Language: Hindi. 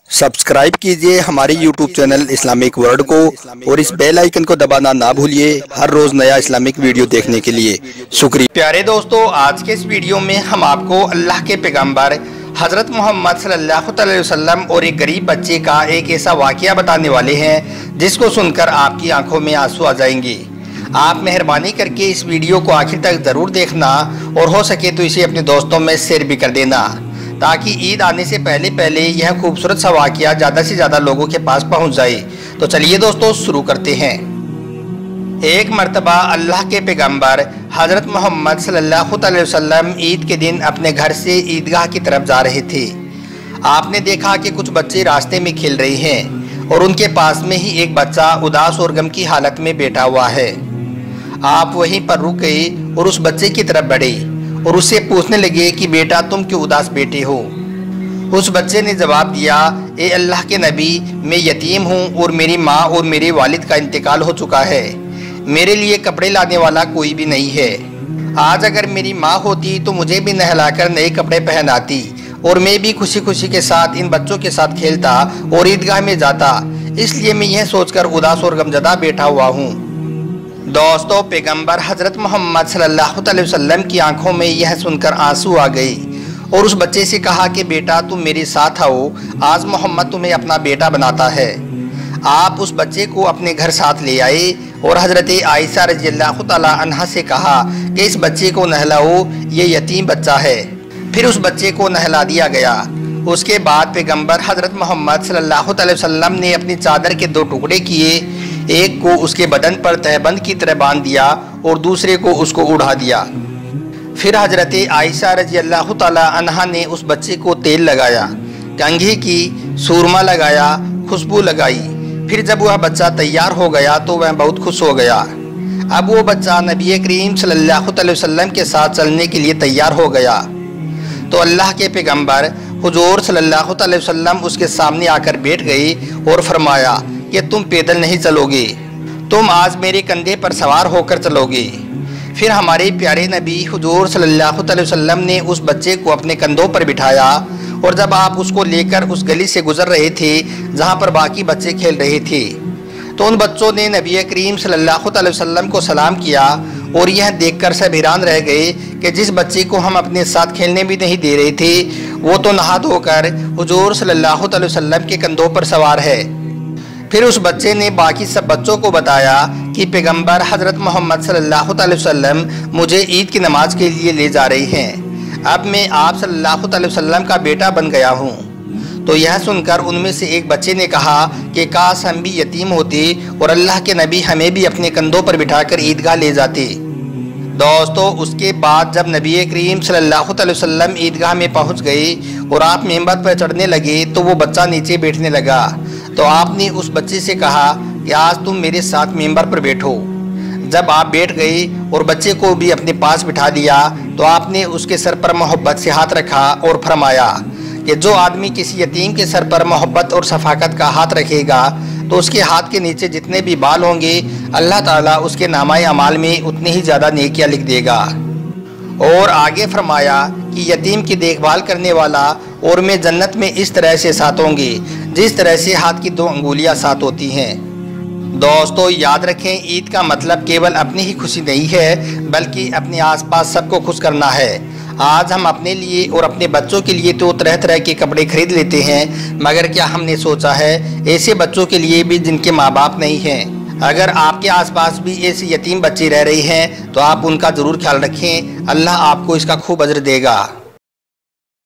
सब्सक्राइब कीजिए हमारे YouTube चैनल इस्लामिक वर्ल्ड को और इस बेल आइकन को दबाना ना भूलिए हर रोज नया इस्लामिक वीडियो देखने के लिए। शुक्रिया। प्यारे दोस्तों, आज के इस वीडियो में हम आपको अल्लाह के पैगंबर हज़रत मोहम्मद सल्लल्लाहु अलैहि वसल्लम और एक गरीब बच्चे का एक ऐसा वाक़या बताने वाले हैं जिसको सुनकर आपकी आंखों में आंसू आ जाएंगे। आप मेहरबानी करके इस वीडियो को आखिर तक ज़रूर देखना और हो सके तो इसे अपने दोस्तों में शेयर भी कर देना ताकि ईद आने से पहले यह खूबसूरत सा वाक़या ज़्यादा से ज़्यादा लोगों के पास पहुंच जाए। तो चलिए दोस्तों शुरू करते हैं। एक मर्तबा अल्लाह के पैगंबर हज़रत मोहम्मद सल्लल्लाहु अलैहि वसल्लम ईद के दिन अपने घर से ईदगाह की तरफ जा रहे थे। आपने देखा कि कुछ बच्चे रास्ते में खेल रहे हैं और उनके पास में ही एक बच्चा उदास और गम की हालत में बैठा हुआ है। आप वहीं पर रुक गए और उस बच्चे की तरफ बढ़े और उससे पूछने लगे कि बेटा तुम क्यों उदास बैठे हो। उस बच्चे ने जवाब दिया, ए अल्लाह के नबी, मैं यतीम हूँ और मेरी माँ और मेरे वालिद का इंतकाल हो चुका है। मेरे लिए कपड़े लाने वाला कोई भी नहीं है। आज अगर मेरी माँ होती तो मुझे भी नहलाकर नए कपड़े पहनाती और मैं भी खुशी खुशी के साथ इन बच्चों के साथ खेलता और ईदगाह में जाता। इसलिए मैं यह सोचकर उदास और गमज़दा बैठा हुआ हूँ। दोस्तों, पैगंबर हज़रत मोहम्मद सल्लल्लाहु अलैहि वसल्लम की आंखों में यह सुनकर आंसू आ गए और उस बच्चे से कहा कि बेटा तुम मेरे साथ आओ, आज मोहम्मद तुम्हें अपना बेटा बनाता है। आप उस बच्चे को अपने घर साथ ले आए और हज़रत आयशा रज़ियल्लाहु तआला अन्हा से कहा कि इस बच्चे को नहलाओ, ये यतीम बच्चा है। फिर उस बच्चे को नहला दिया गया। उसके बाद पैगंबर हज़रत मोहम्मद सल्लल्लाहु अलैहि वसल्लम ने अपनी चादर के दो टुकड़े किए, एक को उसके बदन पर तहबंद की तरह बांध दिया और दूसरे को उसको उड़ा दिया। फिर हज़रत आयशा रज़ियल्लाहु तआला अन्हा ने उस बच्चे को तेल लगाया, कंघी की, सूरमा लगाया, खुशबू लगाई। फिर जब वह बच्चा तैयार हो गया तो वह बहुत खुश हो गया। अब वो बच्चा नबी करीम सल्लल्लाहु अलैहि वसल्लम के साथ चलने के लिए तैयार हो गया। तो अल्लाह के पैगंबर हुजूर सल्लल्लाहु अलैहि वसल्लम उसके सामने आकर बैठ गए और फरमाया कि तुम पैदल नहीं चलोगे, तुम आज मेरे कंधे पर सवार होकर चलोगे। फिर हमारे प्यारे नबी हुजूर सल्लल्लाहु अलैहि वसल्लम ने उस बच्चे को अपने कंधों पर बिठाया और जब आप उसको लेकर उस गली से गुजर रहे थे जहाँ पर बाकी बच्चे खेल रहे थे तो उन बच्चों ने नबी करीम सल्लल्लाहु अलैहि वसल्लम को सलाम किया और यह देखकर सब हैरान रह गए कि जिस बच्चे को हम अपने साथ खेलने भी नहीं दे रहे थे वो तो नहा धोकर हुजूर सल्लल्लाहु अलैहि वसल्लम के कंधों पर सवार है। फिर उस बच्चे ने बाकी सब बच्चों को बताया कि पैगंबर हज़रत मोहम्मद सल्लल्लाहु अलैहि वसल्लम मुझे ईद की नमाज के लिए ले जा रही हैं। अब मैं आप सल्लल्लाहु अलैहि वसल्लम का बेटा बन गया हूँ। तो यह सुनकर उनमें से एक बच्चे ने कहा कि काश हम भी यतीम होते और अल्लाह के नबी हमें भी अपने कंधों पर बिठाकर ईदगाह ले जाते। दोस्तों, उसके बाद जब नबी करीम सल्लल्लाहु अलैहि वसल्लम ईदगाह में पहुंच गए और आप मेंबर पर चढ़ने लगे तो वो बच्चा नीचे बैठने लगा। तो आपने उस बच्चे से कहा कि आज तुम मेरे साथ मेंबर पर बैठो। जब आप बैठ गए और बच्चे को भी अपने पास बिठा दिया तो आपने उसके सर पर मोहब्बत से हाथ रखा और फरमाया कि जो आदमी किसी यतीम के सर पर मोहब्बत और शफाकत का हाथ रखेगा तो उसके हाथ के नीचे जितने भी बाल होंगे अल्लाह ताला उसके नामाए अमाल में उतनी ही ज़्यादा नेकियां लिख देगा। और आगे फरमाया कि यतीम की देखभाल करने वाला और मैं जन्नत में इस तरह से साथ होंगे जिस तरह से हाथ की 2 अंगुलियां साथ होती हैं। दोस्तों, याद रखें, ईद का मतलब केवल अपनी ही खुशी नहीं है बल्कि अपने आसपास सबको खुश करना है। आज हम अपने लिए और अपने बच्चों के लिए तो तरह तरह के कपड़े खरीद लेते हैं, मगर क्या हमने सोचा है ऐसे बच्चों के लिए भी जिनके माँ बाप नहीं हैं। अगर आपके आसपास भी ऐसे यतीम बच्चे रह रहे हैं तो आप उनका ज़रूर ख्याल रखें। अल्लाह आपको इसका खूब अजर देगा।